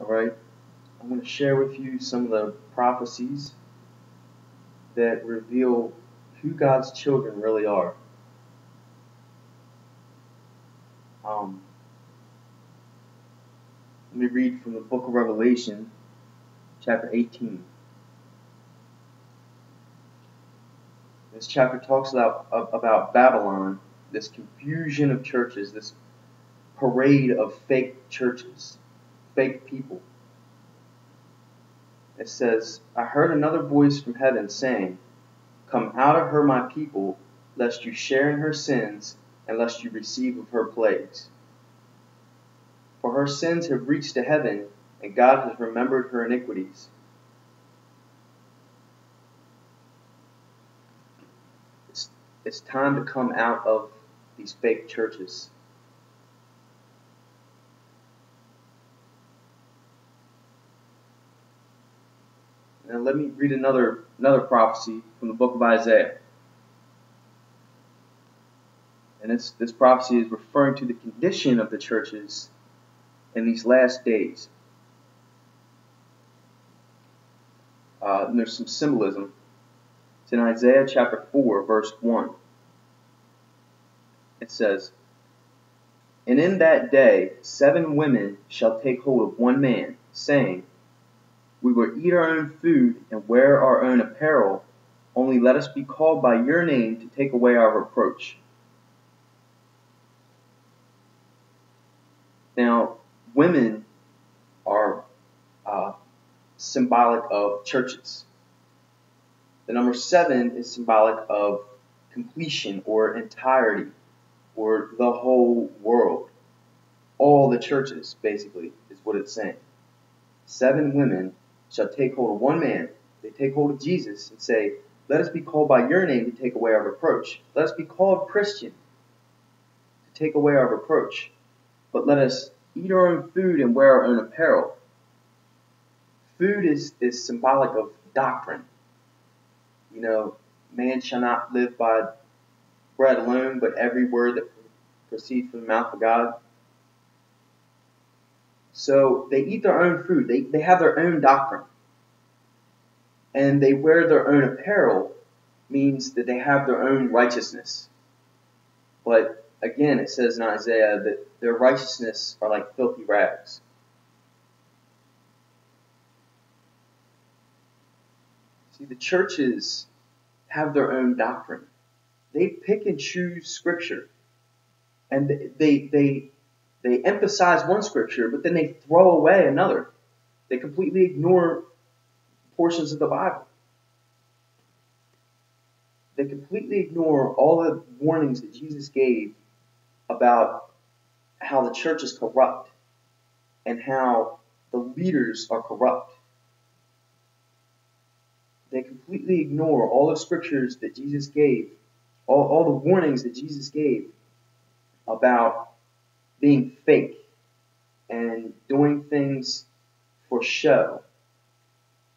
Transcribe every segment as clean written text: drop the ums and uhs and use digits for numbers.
Alright, I'm going to share with you some of the prophecies that reveal who God's children really are. Let me read from the book of Revelation, chapter 18. This chapter talks about Babylon, this confusion of churches, this parade of fake churches, fake people. It says, I heard another voice from heaven saying, Come out of her, my people, lest you share in her sins, and lest you receive of her plagues. For her sins have reached to heaven, and God has remembered her iniquities. It's time to come out of these fake churches. Now let me read another prophecy from the book of Isaiah. And this prophecy is referring to the condition of the churches in these last days. And there's some symbolism. It's in Isaiah chapter 4, verse 1. It says, And in that day 7 women shall take hold of one man, saying, We will eat our own food and wear our own apparel, only let us be called by your name to take away our reproach. Now, women are symbolic of churches. The number 7 is symbolic of completion or entirety or the whole world. All the churches, basically, is what it's saying. 7 women shall take hold of one man. They take hold of Jesus and say, Let us be called by your name to take away our reproach. Let us be called Christian to take away our reproach. But let us eat our own food and wear our own apparel. Food is symbolic of doctrine. You know, man shall not live by bread alone, but every word that proceeds from the mouth of God. So they eat their own food. They have their own doctrine. And they wear their own apparel means that they have their own righteousness. But again, it says in Isaiah that their righteousness are like filthy rags. See, the churches have their own doctrine. They pick and choose scripture. And they emphasize one scripture, but then they throw away another. They completely ignore portions of the Bible. They completely ignore all the warnings that Jesus gave about how the church is corrupt and how the leaders are corrupt. They completely ignore all the scriptures that Jesus gave, all the warnings that Jesus gave about being fake and doing things for show.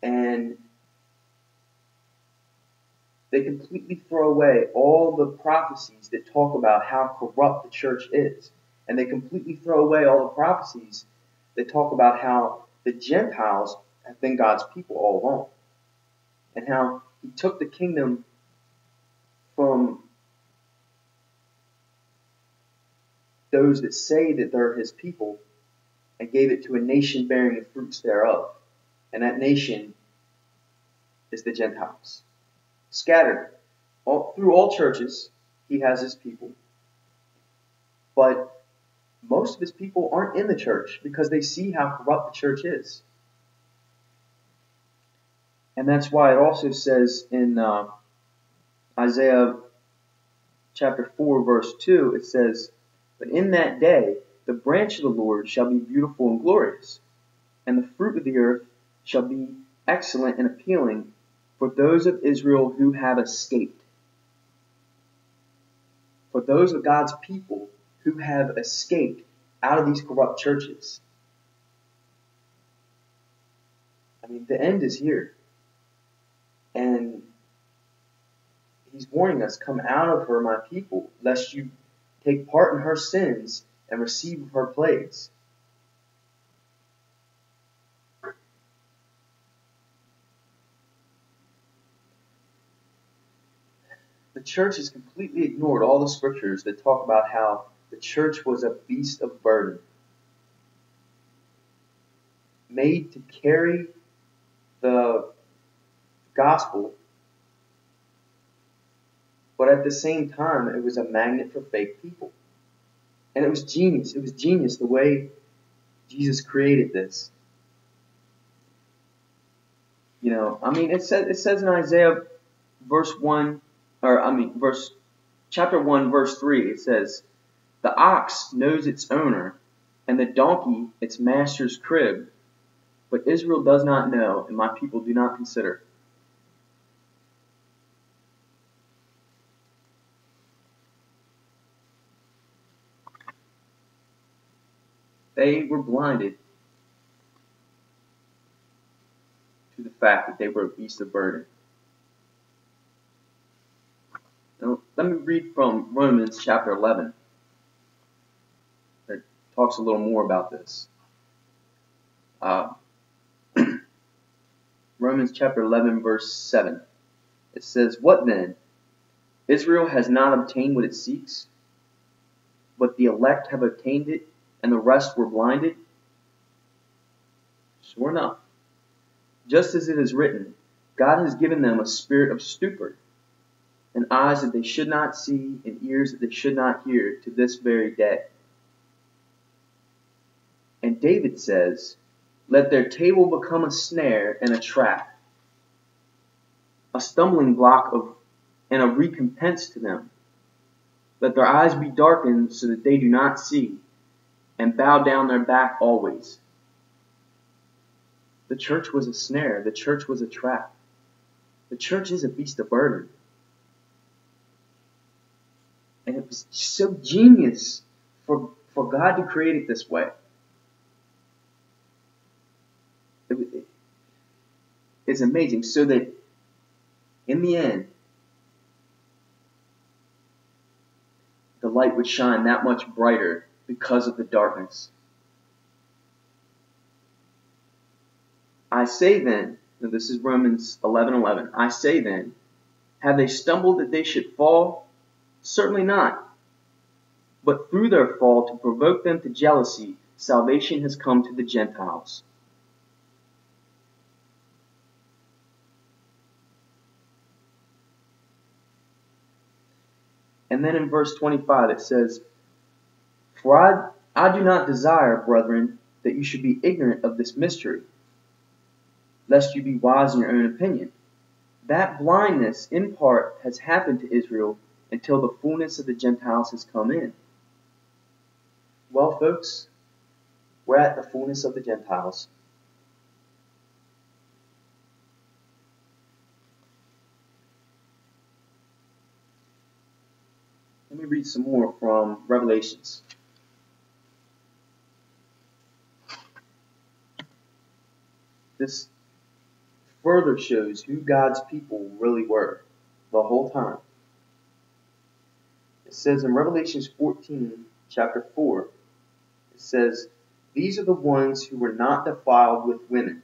And they completely throw away all the prophecies that talk about how corrupt the church is. And they completely throw away all the prophecies that talk about how the Gentiles have been God's people all along. And how he took the kingdom from those that say that they're his people and gave it to a nation bearing the fruits thereof. And that nation is the Gentiles. Scattered through all churches, he has his people. But most of his people aren't in the church because they see how corrupt the church is. And that's why it also says in Isaiah chapter 4, verse 2, it says, But in that day the branch of the Lord shall be beautiful and glorious, and the fruit of the earth shall be excellent and appealing for those of Israel who have escaped. For those of God's people who have escaped out of these corrupt churches. I mean, the end is here. And he's warning us, Come out of her, my people, lest you take part in her sins and receive of her plagues. the church has completely ignored all the scriptures that talk about how the church was a beast of burden, made to carry the gospel, but at the same time, it was a magnet for fake people. And it was genius. It was genius the way Jesus created this. You know, I mean, it says in Isaiah chapter 1, verse 3, it says, "The ox knows its owner, and the donkey its master's crib, but Israel does not know, and my people do not consider." They were blinded to the fact that they were a beast of burden. Now, let me read from Romans chapter 11. It talks a little more about this. Romans chapter 11, verse 7. It says, "What then? Israel has not obtained what it seeks, but the elect have obtained it, and the rest were blinded." Sure enough, just as it is written, God has given them a spirit of stupor, and eyes that they should not see, and ears that they should not hear, to this very day. And David says, "Let their table become a snare and a trap, a stumbling block and a recompense to them. Let their eyes be darkened so that they do not see, and bow down their back always." The church was a snare. The church was a trap. The church is a beast of burden. And it was so genius for God to create it this way. It's amazing. So that in the end, the light would shine that much brighter because of the darkness. I say then, and this is Romans 11:11. I say then, have they stumbled that they should fall? Certainly not. But through their fall, to provoke them to jealousy, salvation has come to the Gentiles. And then in verse 25 it says, "For I do not desire, brethren, that you should be ignorant of this mystery, lest you be wise in your own opinion. That blindness in part has happened to Israel until the fullness of the Gentiles has come in." Well, folks, we're at the fullness of the Gentiles. Let me read some more from Revelations. This further shows who God's people really were the whole time. It says in Revelations 14, chapter 4, it says, "These are the ones who were not defiled with women."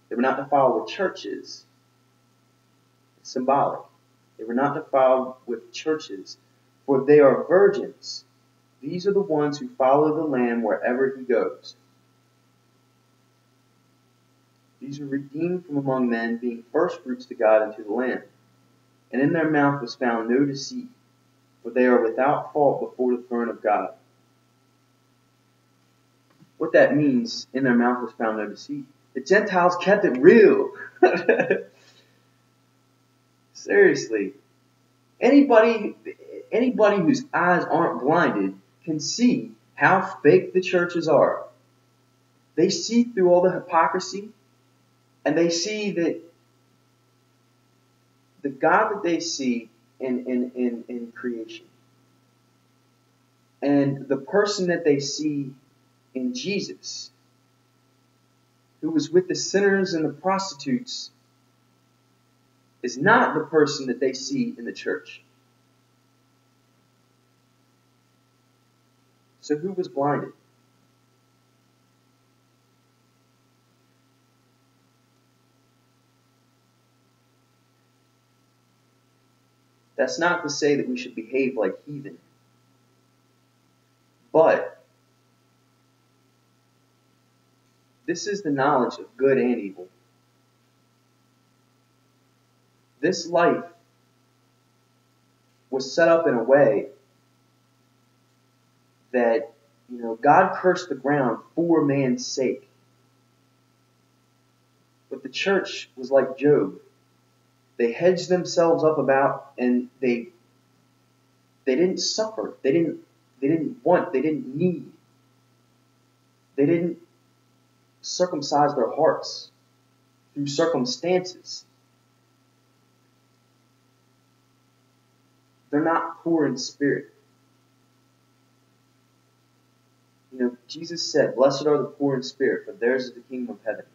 They were not defiled with churches. It's symbolic. They were not defiled with churches, for they are virgins. These are the ones who follow the Lamb wherever he goes. These are redeemed from among men, being firstfruits to God and to the Lamb. And in their mouth was found no deceit, for they are without fault before the throne of God. What that means, in their mouth was found no deceit. The Gentiles kept it real. Seriously. Anybody whose eyes aren't blinded can see how fake the churches are. They see through all the hypocrisy, and they see that the God that they see in creation, and the person that they see in Jesus, who was with the sinners and the prostitutes, is not the person that they see in the church. So who was blinded? That's not to say that we should behave like heathen. But this is the knowledge of good and evil. This life was set up in a way that, God cursed the ground for man's sake. But the church was like Job. They hedged themselves up about, and they didn't suffer. They didn't want, they didn't need. They didn't circumcise their hearts through circumstances. They're not poor in spirit. Jesus said, "Blessed are the poor in spirit, for theirs is the kingdom of heaven."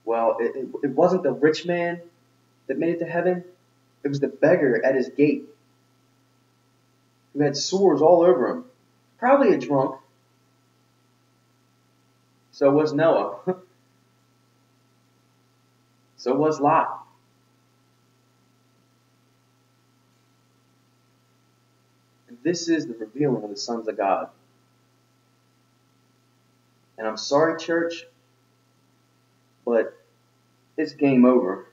Well, it wasn't the rich man that made it to heaven. It was the beggar at his gate who had sores all over him. Probably a drunk. So was Noah. So was Lot. And this is the revealing of the sons of God. And I'm sorry, church, but it's game over.